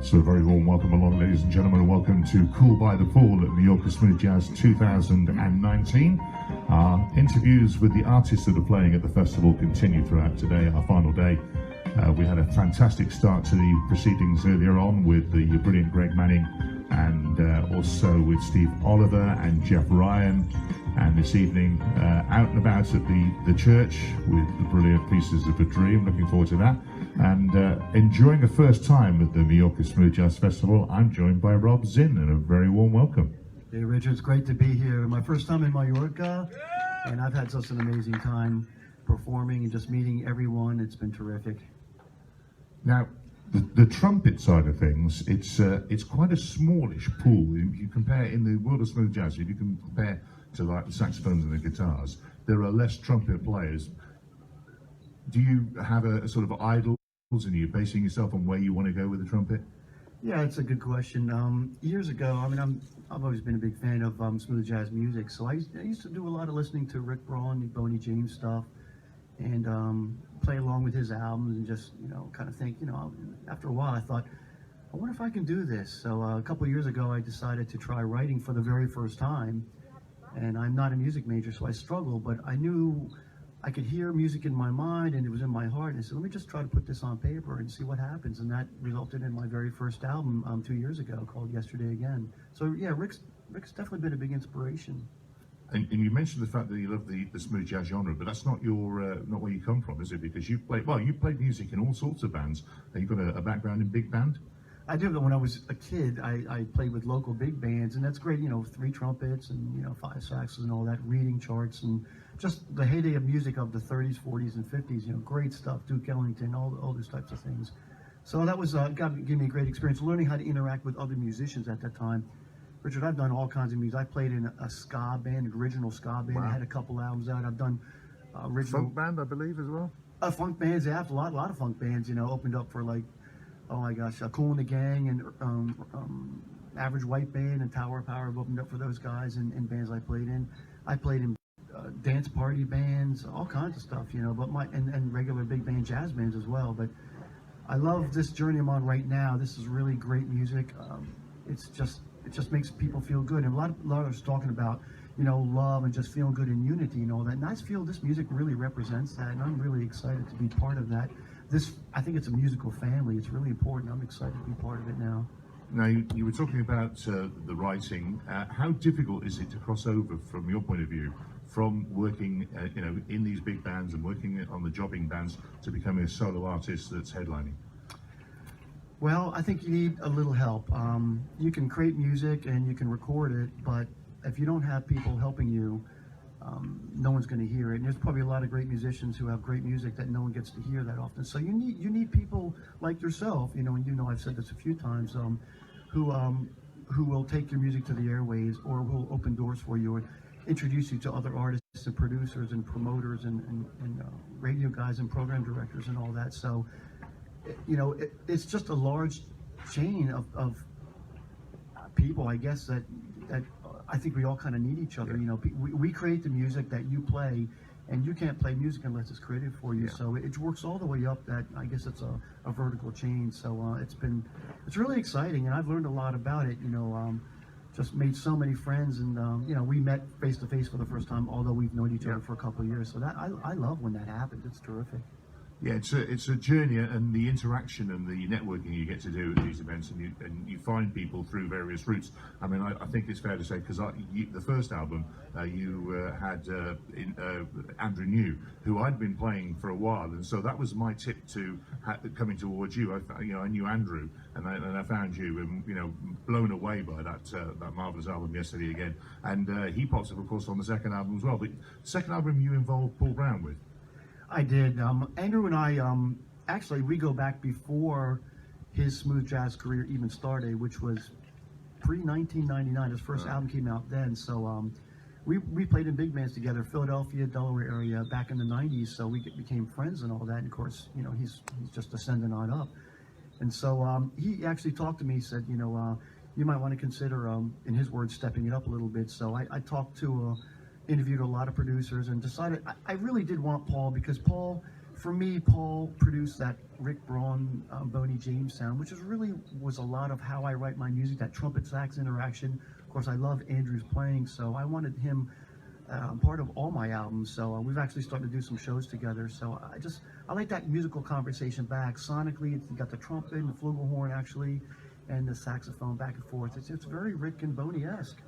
So a very warm welcome along, ladies and gentlemen, and welcome to Cool by the Pool at Mallorca Smooth Jazz 2019. Our interviews with the artists that are playing at the festival continue throughout today, our final day. We had a fantastic start to the proceedings earlier on with the brilliant Greg Manning, and also with Steve Oliver and Jeff Ryan. And this evening, out and about at the church with the brilliant Pieces of a Dream. Looking forward to that. And enjoying a first time at the Mallorca Smooth Jazz Festival, I'm joined by Rob Zinn, and a very warm welcome. Hey Richard, it's great to be here. My first time in Mallorca, and I've had such an amazing time performing and just meeting everyone. It's been terrific. Now, the trumpet side of things, it's quite a smallish pool. If you compare in the world of smooth jazz, if you can compare to like the saxophones and the guitars, there are less trumpet players. Do you have a sort of idols, and are you basing yourself on where you want to go with the trumpet? Yeah, it's a good question. Years ago, I've always been a big fan of smooth jazz music, so I used to do a lot of listening to Rick Braun and Boney James stuff, and play along with his albums, and just kind of think, after a while I thought, I wonder if I can do this. So a couple of years ago I decided to try writing for the very first time, and I'm not a music major, so I struggled, but I knew I could hear music in my mind, and it was in my heart, and I said, let me just try to put this on paper and see what happens. And that resulted in my very first album 2 years ago called Yesterday Again. So yeah, Rick's definitely been a big inspiration. And you mentioned the fact that you love the smooth jazz genre, but that's not not where you come from, is it? Because you played music in all sorts of bands. You've got a background in big band. I did. When I was a kid, I played with local big bands, and that's great. 3 trumpets and 5 saxes and all that, reading charts, and just the heyday of music of the 30s, 40s, and 50s. Great stuff. Duke Ellington, all those types of things. So that was gave me a great experience, learning how to interact with other musicians at that time. Richard, I've done all kinds of music. I played in a ska band, an original ska band. Wow. I had a couple albums out. I've done original funk band, I believe, as well. Funk bands, yeah, a lot of funk bands. Opened up for like, oh my gosh, Kool and the Gang and Average White Band and Tower of Power have opened up for those guys and bands I played in. I played in dance party bands, all kinds of stuff, but and regular big band jazz bands as well. But I love this journey I'm on right now. This is really great music. It just makes people feel good. And a lot of us talking about, love and just feeling good in unity and all that. And I feel this music really represents that, and I'm really excited to be part of that. I think it's a musical family. It's really important. I'm excited to be part of it now. Now, you were talking about the writing. How difficult is it to cross over, from your point of view, from working, in these big bands and working on the jobbing bands to becoming a solo artist that's headlining? Well, I think you need a little help. You can create music and you can record it, but if you don't have people helping you, no one's going to hear it. And there's probably a lot of great musicians who have great music that no one gets to hear that often. So you need people like yourself, and I've said this a few times, who will take your music to the airways, or will open doors for you, or introduce you to other artists and producers and promoters and radio guys and program directors and all that. So it's just a large chain of people, I guess, that I think we all kind of need each other. We create the music that you play, and you can't play music unless it's created for you. Yeah. So it works all the way up that, I guess it's a vertical chain. So it's really exciting, and I've learned a lot about it. Just made so many friends, and we met face to face for the first time, although we've known each other for a couple of years. So that I love when that happens. It's terrific. Yeah, it's a journey, and the interaction and the networking you get to do at these events, and you find people through various routes. I think it's fair to say, because the first album you had Andrew New, who I'd been playing for a while, and so that was my tip to coming towards you. I knew Andrew, and I found you, and blown away by that marvelous album Yesterday Again, and he pops up, of course, on the second album as well. But the second album you involved Paul Brown with. I did. Andrew and I, actually, we go back before his smooth jazz career even started, which was pre-1999. His first album came out then. So we played in big bands together, Philadelphia, Delaware area, back in the 90s. So we became friends and all that. And of course, he's just ascending on up. And so he actually talked to me, said, you might want to consider, in his words, stepping it up a little bit. So I talked to interviewed a lot of producers and decided I really did want Paul, because Paul for me, Paul produced that Rick Braun, Boney James sound, which was a lot of how I write my music, that trumpet sax interaction. Of course, I love Andrew's playing, so I wanted him part of all my albums. So we've actually started to do some shows together. So I like that musical conversation back. Sonically, you got the trumpet and the flugelhorn actually, and the saxophone back and forth. It's very Rick and Boney-esque.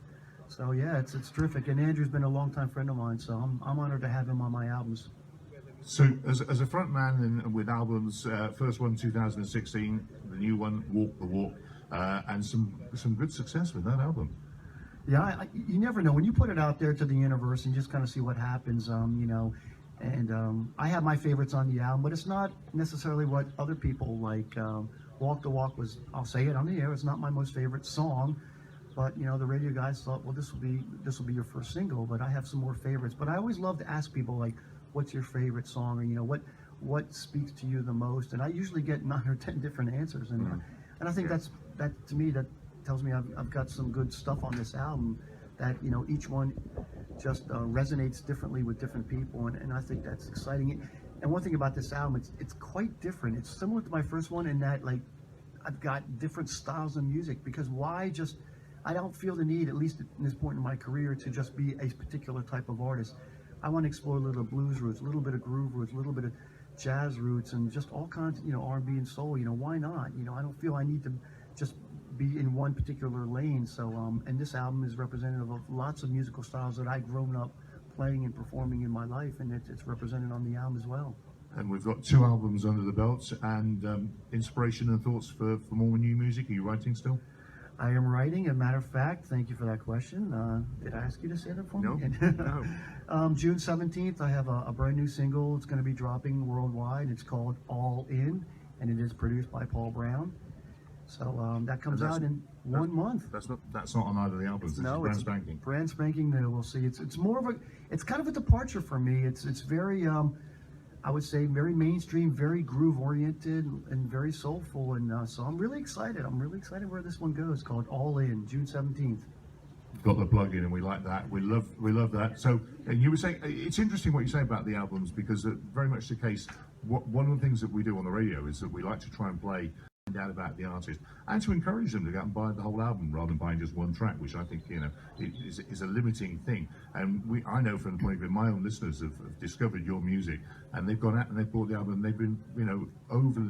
So yeah, it's terrific. And Andrew's been a longtime friend of mine, so I'm honored to have him on my albums. So, as a front man with albums, first one 2016, the new one Walk the Walk, and some good success with that album. Yeah, you never know when you put it out there to the universe and just kind of see what happens. You know, and I have my favorites on the album, but it's not necessarily what other people like. Walk the Walk was, I'll say it on the air, it's not my most favorite song, but you know the radio guys thought, well, this will be your first single, but I have some more favorites. But I always love to ask people like, what's your favorite song, or you know what speaks to you the most, and I usually get 9 or 10 different answers, and I think that to me that tells me I've got some good stuff on this album, that you know each one just resonates differently with different people, and I think that's exciting. And one thing about this album, it's quite different. It's similar to my first one in that like I've got different styles of music, because I don't feel the need, at least at this point in my career, to just be a particular type of artist. I want to explore a little blues roots, a little bit of groove roots, a little bit of jazz roots, and just all kinds of, you know, R&B and soul. You know, why not? You know, I don't feel I need to just be in one particular lane. So, and this album is representative of lots of musical styles that I've grown up playing and performing in my life, and it's represented on the album as well. And we've got 2 albums under the belt, and inspiration and thoughts for more new music. Are you writing still? I am writing. As a matter of fact, thank you for that question. Did I ask you to say that for me? No. June 17th, I have a brand new single. It's going to be dropping worldwide. It's called All In, and it is produced by Paul Brown. So that comes out in 1 month. That's not on either of the albums. It's brand spanking. Brand spanking new. We'll see. It's more of it's kind of a departure for me. It's very I would say very mainstream, very groove oriented, and very soulful. And so I'm really excited. I'm really excited where this one goes. It's called All In, June 17th. Got the plug in, and we like that. We love that. So, and you were saying it's interesting what you say about the albums, because very much the case. One of the things that we do on the radio is that we like to try and find out about the artist and to encourage them to go out and buy the whole album rather than buying just one track, which I think, you know, is a limiting thing. And I know from the point of view, my own listeners have discovered your music, and they've gone out and they've bought the album, and they've been, you know,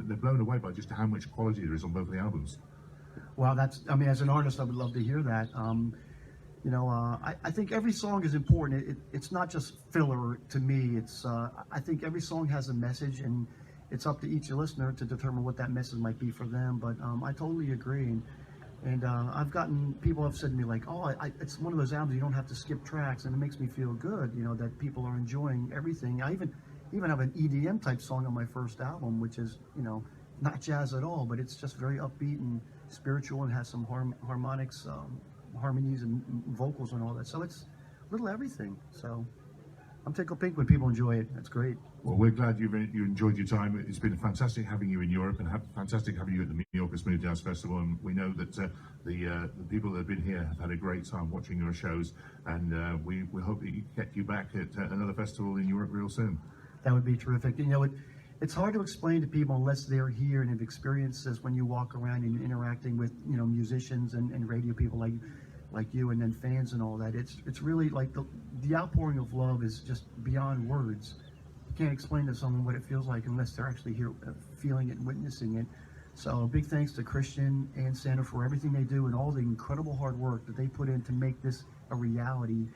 they're blown away by just how much quality there is on both of the albums. Well, I mean, as an artist, I would love to hear that. You know, I think every song is important. It's not just filler to me. I think every song has a message, and it's up to each listener to determine what that message might be for them. But I totally agree. And I've gotten, people have said to me like, oh, it's one of those albums you don't have to skip tracks, and it makes me feel good, you know, that people are enjoying everything. I even have an EDM type song on my first album, which is, you know, not jazz at all, but it's just very upbeat and spiritual and has some harmonics, harmonies and vocals and all that. So it's a little everything. So I'm tickled pink when people enjoy it. That's great. Well, we're glad you enjoyed your time. It's been fantastic having you in Europe, and fantastic having you at the Mallorca Jazz Festival. And we know that the people that have been here have had a great time watching your shows, and we hope that you get you back at another festival in Europe real soon. That would be terrific. You know, it's hard to explain to people unless they're here and have experienced this when you walk around and interacting with, you know, musicians and radio people like you, and then fans and all that. It's really like the outpouring of love is just beyond words. You can't explain to someone what it feels like unless they're actually here feeling it and witnessing it. So big thanks to Christian and Sandra for everything they do and all the incredible hard work that they put in to make this a reality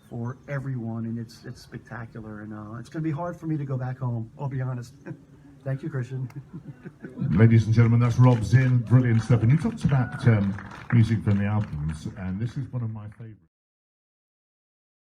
for everyone, and it's spectacular. And it's going to be hard for me to go back home, I'll be honest. Thank you, Christian. Ladies and gentlemen, that's Rob Zinn. Brilliant stuff. And you talked about music from the albums, and this is one of my favorites.